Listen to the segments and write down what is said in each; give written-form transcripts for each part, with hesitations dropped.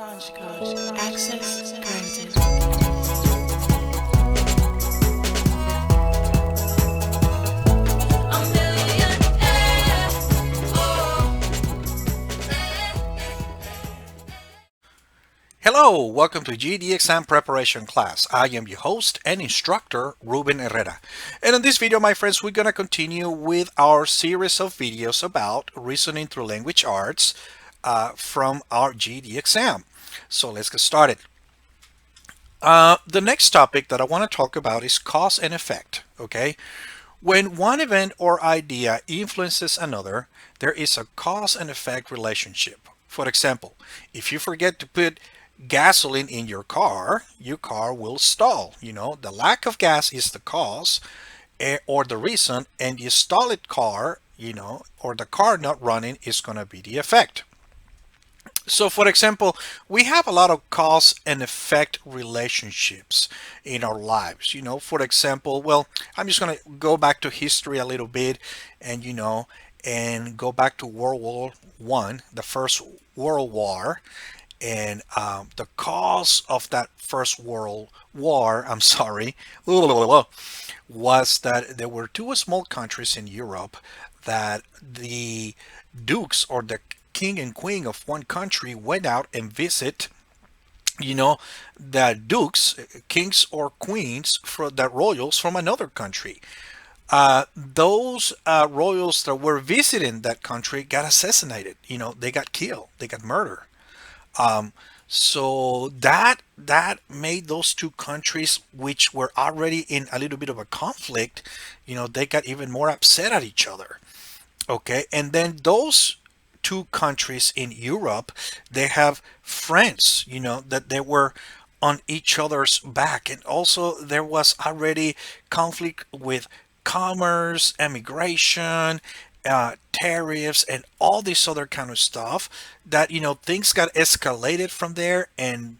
Launch code. Access granted. Hello, welcome to GED exam preparation class. I am your host and instructor, Ruben Herrera. And in this video, my friends, we're going to continue with our series of videos about reasoning through language arts from our GED exam. So let's get started. The next topic that I want to talk about is cause and effect, okay? When one event or idea influences another, there is a cause and effect relationship. For example, if you forget to put gasoline in your car will stall. You know, the lack of gas is the cause or the reason, and the stalled car, or the car not running is going to be the effect. So, for example, we have a lot of cause and effect relationships in our lives. For example, well, I'm just going to go back to history a little bit and, and go back to World War One, the First World War. And the cause of that First World War, I'm sorry, was that there were two small countries in Europe that the dukes or the king and queen of one country went out and visit, the dukes, kings or queens, for the royals from another country. Those royals that were visiting that country got assassinated. They got killed, they got murdered. So that made those two countries, which were already in a little bit of a conflict, they got even more upset at each other. Okay, and then those two countries in Europe, they have friends, that they were on each other's back, and also there was already conflict with commerce, immigration, tariffs, and all this other kind of stuff that things got escalated from there, and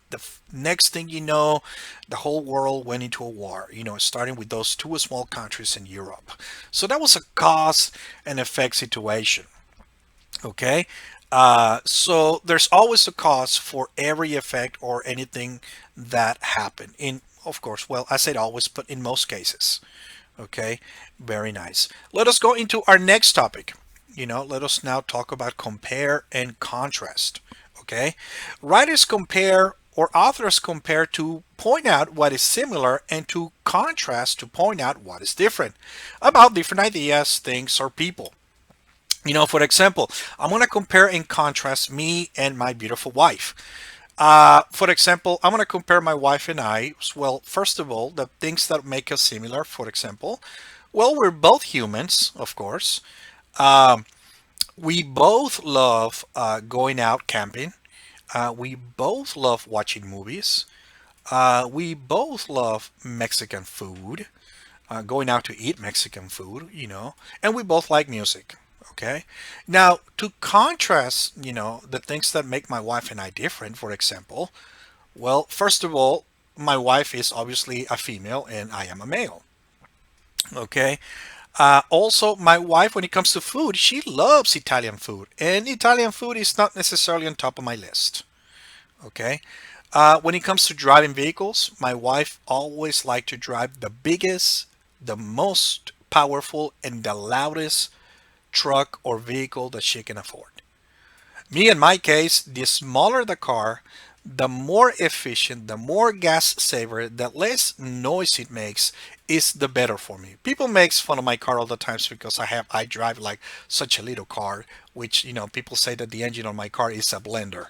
next thing you know, the whole world went into a war, starting with those two small countries in Europe. So that was a cause and effect situation. Okay, so there's always a cause for every effect or anything that happened. Of course, well, I said always, but in most cases. Okay, very nice. Let us go into our next topic. Let us now talk about compare and contrast. Okay, writers compare or authors compare to point out what is similar and to contrast to point out what is different about different ideas, things, or people. For example, I'm going to compare and contrast me and my beautiful wife. For example, I'm going to compare my wife and I. Well, first of all, the things that make us similar, for example, well, we're both humans, of course. Um, we both love going out camping. We both love watching movies. We both love Mexican food, going out to eat Mexican food, and we both like music. Okay. Now, to contrast, the things that make my wife and I different, for example, well, first of all, my wife is obviously a female and I am a male. Okay. Also, my wife, when it comes to food, she loves Italian food, and Italian food is not necessarily on top of my list. Okay. When it comes to driving vehicles, my wife always liked to drive the biggest, the most powerful, and the loudest truck or vehicle that she can afford. Me, in my case, the smaller the car, the more efficient, the more gas saver, the less noise it makes is the better for me. People makes fun of my car all the times because I drive like such a little car, which people say that the engine on my car is a blender,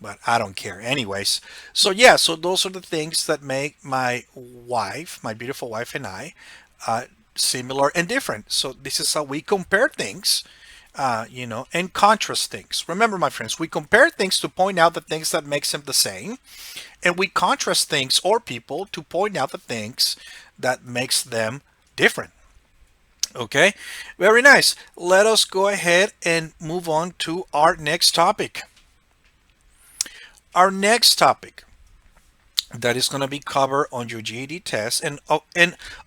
but I don't care anyways. So yeah, so those are the things that make my wife, my beautiful wife, and I similar and different. So this is how we compare things, and contrast things. Remember, my friends, we compare things to point out the things that makes them the same, and we contrast things or people to point out the things that makes them different. Okay, very nice. Let us go ahead and move on to our next topic. Our next topic that is going to be covered on your GED test, and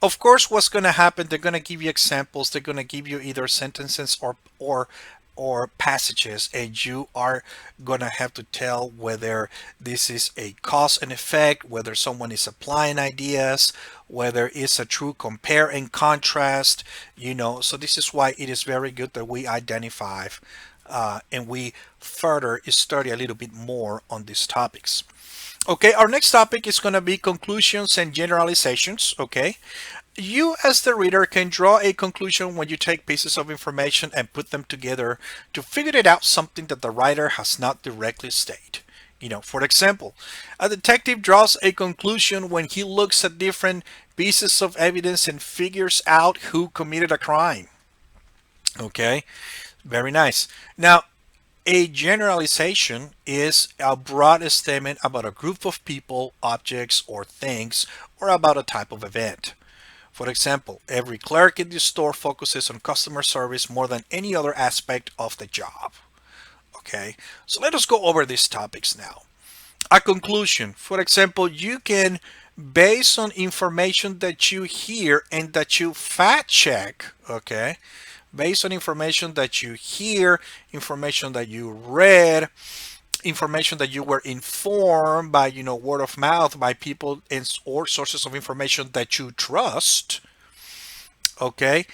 of course, what's going to happen, they're going to give you examples. They're going to give you either sentences or or passages, and you are gonna have to tell whether this is a cause and effect, whether someone is applying ideas, whether it's a true compare and contrast, so this is why it is very good that we identify and we further study a little bit more on these topics. Okay, our next topic is going to be conclusions and generalizations. Okay, you as the reader can draw a conclusion when you take pieces of information and put them together to figure it out something that the writer has not directly stated. For example, a detective draws a conclusion when he looks at different pieces of evidence and figures out who committed a crime. Okay, very nice. Now, a generalization is a broad statement about a group of people, objects, or things, or about a type of event. For example, every clerk in the store focuses on customer service more than any other aspect of the job. Okay, so let us go over these topics now. A conclusion. For example, you can, based on information that you hear and that you fact check, okay, based on information that you hear, information that you read, information that you were informed by, word of mouth, by people and or sources of information that you trust, okay,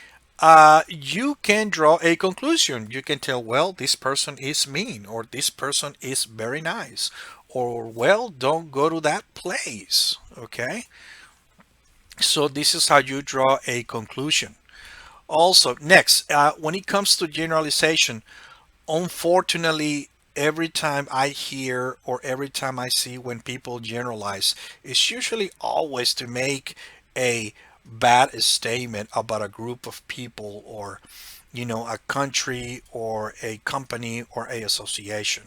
you can draw a conclusion. You can tell, well, this person is mean, or this person is very nice, or, well, don't go to that place, okay? So this is how you draw a conclusion. Also, next, when it comes to generalization, unfortunately, every time I hear or every time I see when people generalize, it's usually always to make a bad statement about a group of people, or a country or a company or a association.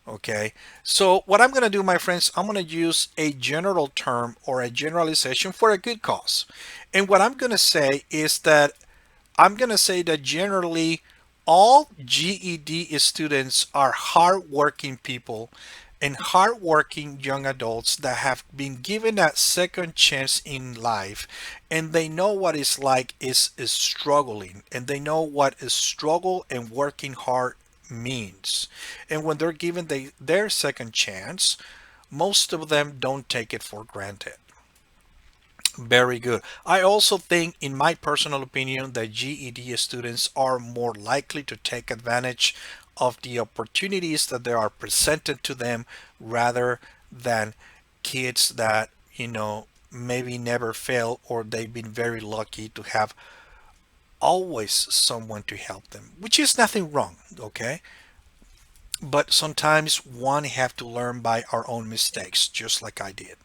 Okay, so what I'm going to do, my friends, I'm going to use a general term or a generalization for a good cause. And what I'm going to say is that generally all GED students are hardworking people and hardworking young adults that have been given that second chance in life, and they know what it's like is struggling, and they know what is struggle and working hard means. And when they're given their second chance, most of them don't take it for granted. Very good. I also think, in my personal opinion, that GED students are more likely to take advantage of the opportunities that they are presented to them rather than kids that, maybe never fail, or they've been very lucky to have always someone to help them, which is nothing wrong, okay? But sometimes one have to learn by our own mistakes, just like I did.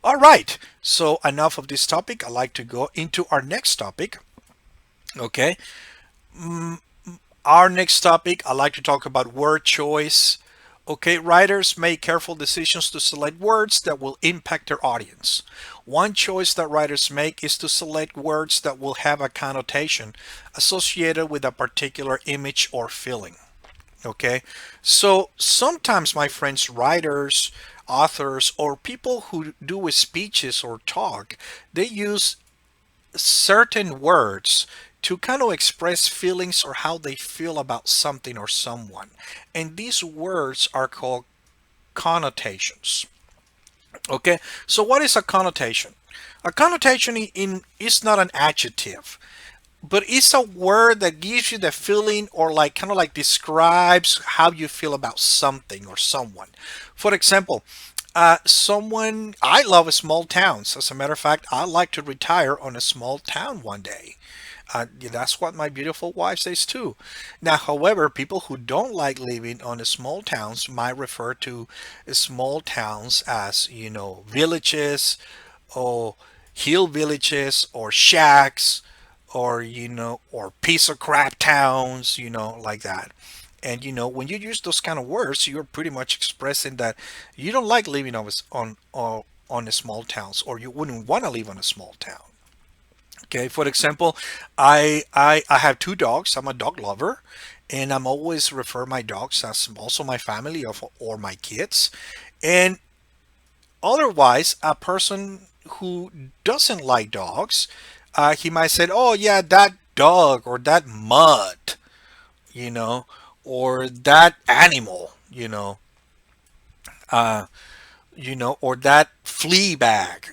All right, so enough of this topic. I'd like to go into our next topic. Okay, our next topic, I'd like to talk about word choice. Okay, writers make careful decisions to select words that will impact their audience. One choice that writers make is to select words that will have a connotation associated with a particular image or feeling. Okay, so sometimes, my friends, writers, authors, or people who do speeches or talk, they use certain words to kind of express feelings or how they feel about something or someone. And these words are called connotations. Okay, so what is a connotation? A connotation is not an adjective, but it's a word that gives you the feeling, or like kind of like describes how you feel about something or someone. For example, someone I love small towns. As a matter of fact, I'd like to retire on a small town one day. Yeah, that's what my beautiful wife says too. Now, however, people who don't like living on the small towns might refer to small towns as, villages, or hill villages, or shacks, or, or piece of crap towns, like that. And when you use those kind of words, you're pretty much expressing that you don't like living on the small towns, or you wouldn't want to live on a small town. Okay, for example, I have two dogs. I'm a dog lover, and I'm always refer my dogs as also my family, or my kids. And otherwise, a person who doesn't like dogs, he might say, "Oh yeah, that dog or that mud." you know, or that animal, uh, or that flea bag,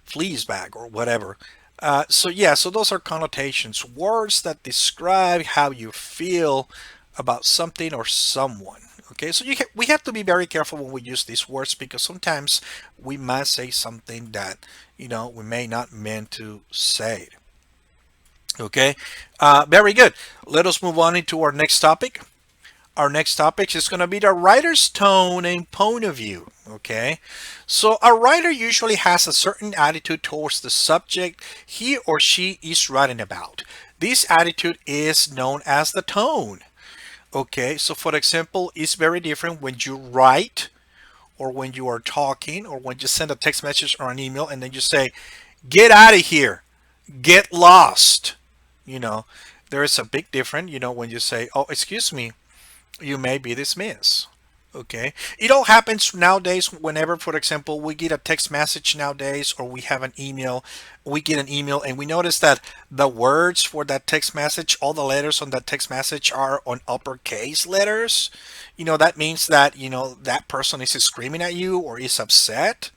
fleas bag or whatever. So yeah, so those are connotations, words that describe how you feel about something or someone. Okay, so we have to be very careful when we use these words because sometimes we might say something that we may not meant to say. Okay, very good. Let us move on into our next topic. Our next topic is going to be the writer's tone and point of view. Okay, so a writer usually has a certain attitude towards the subject he or she is writing about. This attitude is known as the tone. Okay, so for example, it's very different when you write or when you are talking or when you send a text message or an email and then you say, "Get out of here, get lost." You know, there is a big difference, when you say, "Oh, excuse me, you may be dismissed." Okay. It all happens nowadays whenever, for example, we get a text message nowadays or we have an email, we get an email and we notice that the words for that text message, all the letters on that text message are on uppercase letters. That means that, that person is screaming at you or is upset.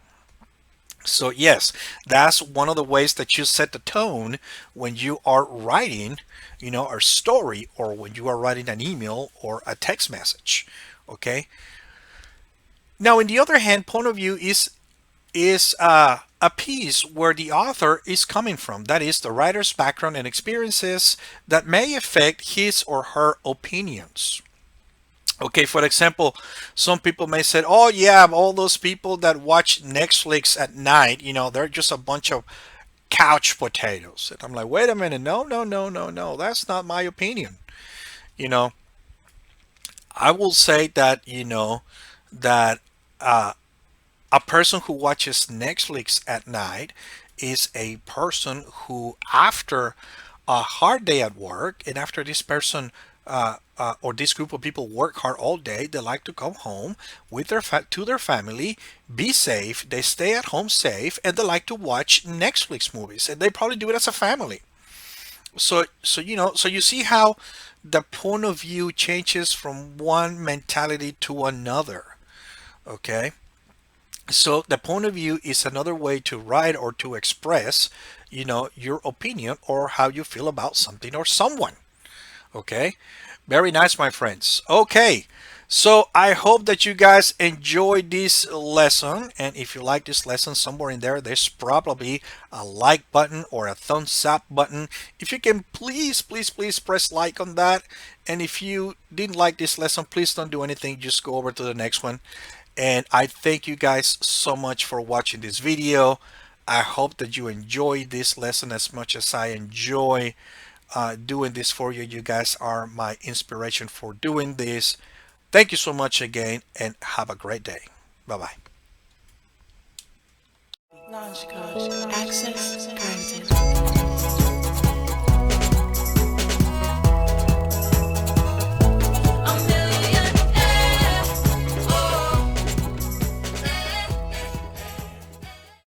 So yes, that's one of the ways that you set the tone when you are writing, a story or when you are writing an email or a text message. Okay. Now, in the other hand, point of view is a piece where the author is coming from. That is the writer's background and experiences that may affect his or her opinions. Okay, for example, some people may say, "Oh yeah, all those people that watch Netflix at night, they're just a bunch of couch potatoes." And I'm like, "Wait a minute, no, no, no, no, no, that's not my opinion." You know, I will say that that uh, a person who watches Netflix at night is a person who, after a hard day at work, and after this person or this group of people work hard all day, they like to come home with to their family, be safe. They stay at home safe, and they like to watch Netflix movies, and they probably do it as a family. So you see how the point of view changes from one mentality to another. Okay. So the point of view is another way to write or to express, your opinion or how you feel about something or someone. Okay. Very nice, my friends. Okay. So I hope that you guys enjoyed this lesson. And if you like this lesson, somewhere in there, there's probably a like button or a thumbs up button. If you can, please, please, please press like on that. And if you didn't like this lesson, please don't do anything. Just go over to the next one. And I thank you guys so much for watching this video. I hope that you enjoy this lesson as much as I enjoy doing this for you. You guys are my inspiration for doing this. Thank you so much again and have a great day. Bye bye. Launch code. Access granted.